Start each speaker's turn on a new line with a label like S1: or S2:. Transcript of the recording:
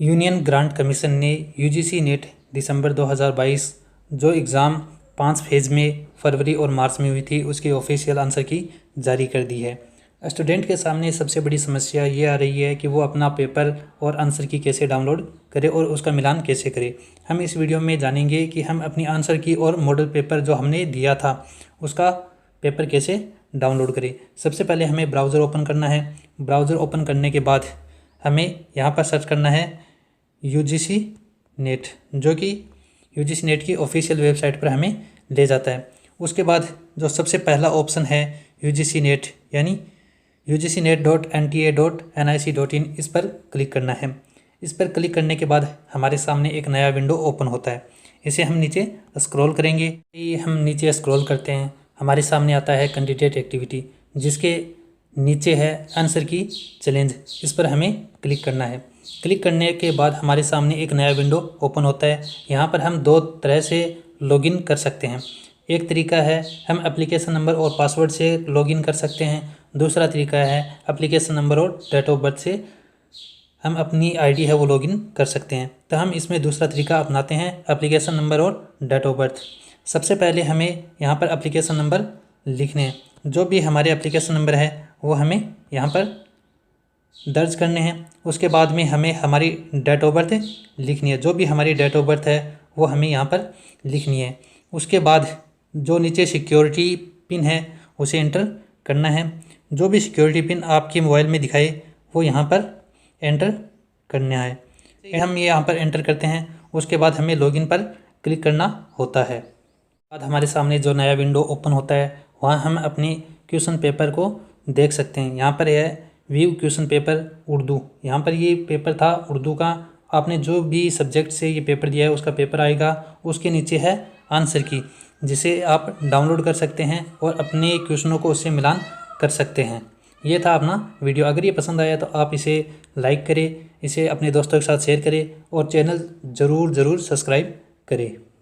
S1: Union grant commission ने UGC net दिसंबर 2022 जो exam 5 phase में फरवरी और मार्च में हुई थी उसकी ऑफिशियल आंसर की जारी कर दी है। स्टूडेंट के सामने सबसे बड़ी समस्या ये आ रही है कि वो अपना पेपर और आंसर की कैसे डाउनलोड करे और उसका मिलान कैसे करे। हम इस वीडियो में जानेंगे कि हम अपनी आंसर की और मॉडल पेपर जो हमने दिया था उसका पेपर कैसे डाउनलोड करें। सबसे पहले हमें ब्राउज़र ओपन करना है। ब्राउज़र ओपन करने के बाद हमें यहाँ पर सर्च करना है यूजीसी नेट, जो कि यूजीसी नेट की ऑफिशियल वेबसाइट पर हमें ले जाता है। उसके बाद जो सबसे पहला ऑप्शन है यूजीसी नेट यानी ugcnet.nta.nic.in, इस पर क्लिक करना है। इस पर क्लिक करने के बाद हमारे सामने एक नया विंडो ओपन होता है। इसे हम नीचे स्क्रॉल करेंगे। ये हम नीचे स्क्रॉल करते हैं, हमारे सामने आता है कैंडिडेट एक्टिविटी, जिसके नीचे है आंसर की चैलेंज। इस पर हमें क्लिक करना है। क्लिक करने के बाद हमारे सामने एक नया विंडो ओपन होता है। यहाँ पर हम दो तरह से लॉगिन कर सकते हैं। एक तरीका है हम एप्लीकेशन नंबर और पासवर्ड से लॉगिन कर सकते हैं। दूसरा तरीका है एप्लीकेशन नंबर और डेट ऑफ बर्थ से हम अपनी आईडी है वो लॉगिन कर सकते हैं। तो हम इसमें दूसरा तरीका अपनाते हैं, एप्लीकेशन नंबर और डेट ऑफ बर्थ। सबसे पहले हमें यहाँ पर एप्लीकेशन नंबर लिखने हैं। जो भी हमारे एप्लीकेशन नंबर है वो हमें यहाँ पर दर्ज करने हैं। उसके बाद में हमें हमारी डेट ऑफ बर्थ लिखनी है। जो भी हमारी डेट ऑफ बर्थ है वो हमें यहाँ पर लिखनी है। उसके बाद जो नीचे सिक्योरिटी पिन है उसे एंटर करना है। जो भी सिक्योरिटी पिन आपके मोबाइल में दिखाए वो यहाँ पर एंटर करना है। हम ये यहाँ पर एंटर करते हैं। उसके बाद हमें लॉगिन पर क्लिक करना होता है। बाद हमारे सामने जो नया विंडो ओपन होता है वहाँ हम अपने क्वेश्चन पेपर को देख सकते हैं। यहाँ पर है व्यू क्वेश्चन पेपर उर्दू। यहाँ पर ये पेपर था उर्दू का। आपने जो भी सब्जेक्ट से ये पेपर दिया है उसका पेपर आएगा। उसके नीचे है आंसर की, जिसे आप डाउनलोड कर सकते हैं और अपने क्वेश्चनों को उससे मिलान कर सकते हैं। ये था अपना वीडियो। अगर ये पसंद आया तो आप इसे लाइक करें, इसे अपने दोस्तों के साथ शेयर करें और चैनल ज़रूर सब्सक्राइब करें।